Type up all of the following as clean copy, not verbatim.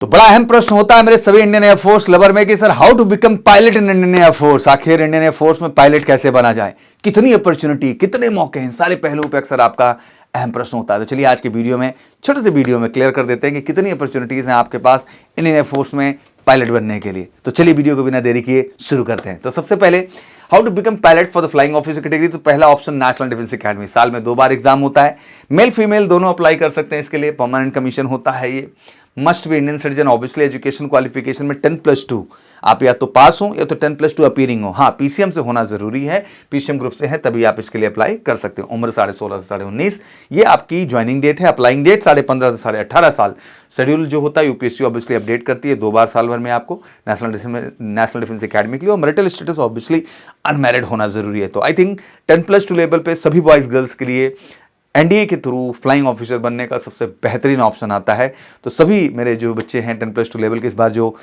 तो बड़ा अहम प्रश्न होता है मेरे सभी इंडियन एयरफोर्स लवर में कि sir how to become pilot in Indian air force. आखिर इंडियन एयरफोर्स में पायलट कैसे बना जाए, कितनी अपॉर्चुनिटी, कितने मौके हैं, सारे पहलुओं पे अक्सर आपका अहम प्रश्न होता है। तो चलिए आज के वीडियो में, छोटे से वीडियो में क्लियर कर देते हैं कि कितनी अपॉर्चुनिटीज हैं आपके पास इंडियन एयरफोर्स में पायलट बनने के लिए। तो चलिए वीडियो को बिना देरी किए शुरू करते हैं। तो सबसे पहले how to become pilot for the flying officer category. तो पहला ऑप्शन नेशनल डिफेंस एकेडमी, साल में 2 बार एग्जाम होता है, मेल फीमेल दोनों अप्लाई कर सकते हैं इसके लिए, परमानेंट कमीशन होता है ये। Must be Indian citizen, obviously education qualification में 10+2 आप या तो पास हो या तो 10+2 अपीयरिंग हो। हाँ, पीसीएम से होना जरूरी है, पीसीएम ग्रुप से है तभी आप इसके लिए अप्लाई कर सकते हो। उम्र 16.5 से 19.5 ये आपकी ज्वाइनिंग डेट है। अप्लाइंग डेट 15.5 से 18.5 साल। शेड्यूल जो होता है यूपीएससी ऑब्वियसली अपडेट करती है 2 बार साल भर में आपको नेशनल डिफेंस एकेडमी के लिए। और मैरिटल स्टेटस ऑब्वियसली अनमैरिड होना जरूरी है। तो आई थिंक 10+2 लेवल पे सभी बॉयज गर्ल्स के लिए एनडीए के थ्रू फ्लाइंग ऑफिसर बनने का सबसे बेहतरीन ऑप्शन आता है। तो सभी मेरे जो बच्चे हैं 10+2 लेवल के, इस बार जो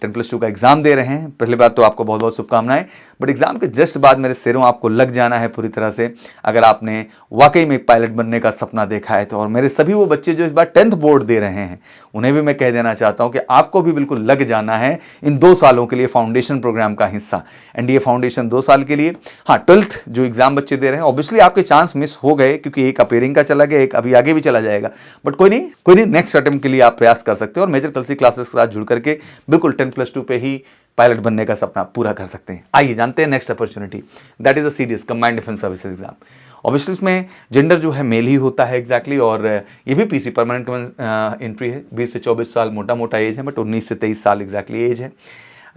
10+2 का एग्जाम दे रहे हैं, पहले बात तो आपको बहुत बहुत शुभकामनाएं। बट एग्जाम के जस्ट बाद मेरे शेरों आपको लग जाना है पूरी तरह से, अगर आपने वाकई में पायलट बनने का सपना देखा है तो। और मेरे सभी वो बच्चे जो इस बार 10th बोर्ड दे रहे हैं उन्हें भी मैं कह देना चाहता हूं कि आपको भी बिल्कुल लग जाना है इन 2 सालों के लिए फाउंडेशन प्रोग्राम का हिस्सा। एनडीए फाउंडेशन 2 साल के लिए। हाँ, 12th जो एग्जाम बच्चे दे रहे हैं ऑब्वियसली आपके चांस मिस हो गए क्योंकि एक अपेयरिंग का चला गया, एक अभी आगे भी चला जाएगा, बट कोई नहीं, नेक्स्ट अटेम्प्ट के लिए आप प्रयास कर सकते हो और मेजर कलसी क्लासेस के साथ जुड़ करके बिल्कुल 10+2 पे ही पायलट बनने का सपना पूरा कर सकते हैं। आइए जानते हैं next opportunity, that is the CDS combined defence services exam. Obviously इसमें जेंडर जो है मेल ही होता है एग्जैक्टली, और ये भी पीसी परमानेंट एंट्री है। 20 से 24 साल मोटा एज है, बट 19 से 23 साल एग्जैक्टली एज है।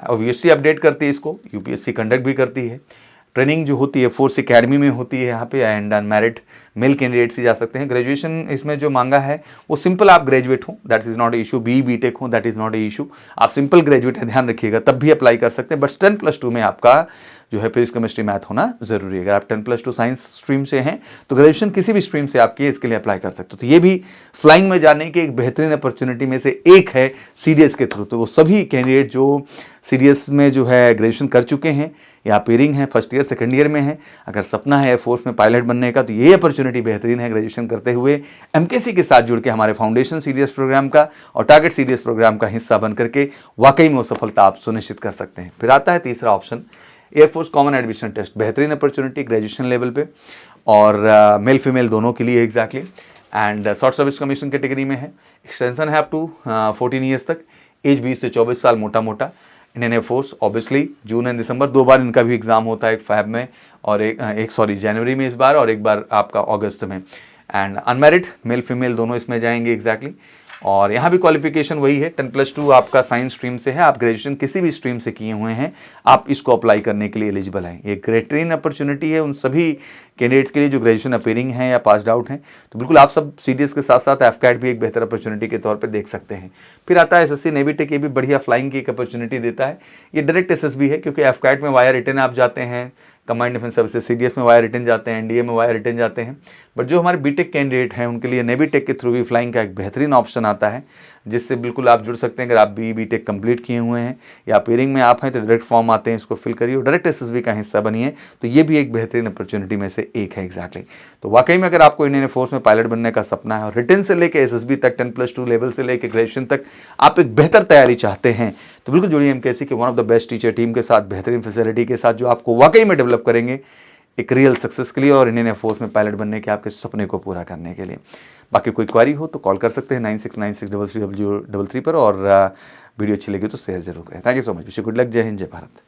यूपीएससी अपडेट करती है इसको, यूपीएससी कंडक्ट भी करती है। ट्रेनिंग जो होती है फोर्स एकेडमी में होती है यहाँ पे, एंड अनमैरिड मेल कैंडिडेट्स ही जा सकते हैं। ग्रेजुएशन इसमें जो मांगा है वो सिंपल आप ग्रेजुएट हो, that is not a issue. BTech हो, that is not a issue. आप सिंपल ग्रेजुएट है, ध्यान रखिएगा, तब भी अप्लाई कर सकते हैं। बट 10+2 में आपका जो है फिजिक्स केमिस्ट्री मैथ होना जरूरी है। अगर आप 10+2 साइंस स्ट्रीम से हैं तो ग्रेजुएशन किसी भी स्ट्रीम से आपकी इसके लिए अप्लाई कर सकते हो। तो ये भी फ्लाइंग में जाने की एक बेहतरीन अपॉर्चुनिटी में से एक है सीडीएस के थ्रू। तो वो सभी कैंडिडेट जो सीडीएस में जो है ग्रेजुएशन कर चुके हैं या अपीयरिंग है, फर्स्ट ईयर सेकंड ईयर में है, अगर सपना है एयरफोर्स में पायलट बनने का तो ये अपॉर्चुनिटी बेहतरीन है। ग्रेजुएशन करते हुए एमकेसी के साथ जुड़ के हमारे फाउंडेशन सीडीएस प्रोग्राम का और टारगेट सीडीएस प्रोग्राम का हिस्सा बन करके वाकई में वो सफलता आप सुनिश्चित कर सकते हैं। फिर आता है तीसरा option, air force common admission test. बेहतरीन अपॉर्चुनिटी ग्रेजुएशन लेवल पे और मेल फीमेल दोनों के लिए exactly, and short service commission category में है। एक्सटेंशन है अप टू 14 ईयर्स तक, एज 20 से 24 साल मोटा Indian air force. Obviously June and December 2 बार इनका भी एग्जाम होता है, एक फैब में और एक जनवरी में इस बार, और एक बार आपका अगस्त में। एंड अनमैरिड मेल फीमेल दोनों इसमें जाएंगे एग्जैक्टली। और यहाँ भी क्वालिफिकेशन वही है, 10+2 आपका साइंस स्ट्रीम से है, आप ग्रेजुएशन किसी भी स्ट्रीम से किए हुए हैं, आप इसको अप्लाई करने के लिए एलिजिबल हैं। ये बेहतरीन अपॉर्चुनिटी है उन सभी कैंडिडेट्स के लिए जो ग्रेजुएशन अपीयरिंग हैं या पास्ड आउट हैं। तो बिल्कुल आप सब सीडीएस के साथ साथ एफकैट भी एक बेहतर अपॉर्चुनिटी के तौर पे देख सकते हैं। फिर आता है एसएससी नेवी टेक, ये भी बढ़िया फ्लाइंग की एक अपॉर्चुनिटी देता है। ये डायरेक्ट एसएसबी है क्योंकि एफकैट में वाया रिटर्न आप जाते हैं, कंबाइंड डिफेंस सर्विसेज सीडीएस में वाया रिटर्न जाते हैं, एनडीए में वाया रिटर्न जाते हैं। बट जो हमारे बीटेक कैंडिडेट हैं उनके लिए नेवी टेक के थ्रू भी फ्लाइंग का एक बेहतरीन ऑप्शन आता है, जिससे बिल्कुल आप जुड़ सकते हैं। अगर आप बीटेक कंप्लीट किए हुए हैं या अपीयरिंग में आप हैं तो डायरेक्ट फॉर्म आते हैं, इसको फिल करिए और डायरेक्ट एसएसबी का हिस्सा बनिए। तो ये भी एक बेहतरीन अपॉर्चुनिटी में से एक है एग्जैक्टली। तो वाकई में अगर आपको इंडियन एयरफोर्स में पायलट बनने का सपना है और रिटर्न से लेकर एसएसबी तक, 10+2 लेवल से लेकर ग्रेजुएशन तक आप एक बेहतर तैयारी चाहते हैं, तो बिल्कुल जुड़िए एमकेसी के one of the best teacher team के साथ, बेहतरीन फैसिलिटी के साथ, जो आपको वाकई में डेवलप करेंगे एक रियल सक्सेस के लिए और इंडियन एयरफोर्स में पायलट बनने के आपके सपने को पूरा करने के लिए। बाकी कोई क्वारी हो तो कॉल कर सकते हैं 96963333 पर, और वीडियो अच्छी लगी तो शेयर जरूर करें। Thank you so much. Wish you good luck. जय हिंद, जय भारत।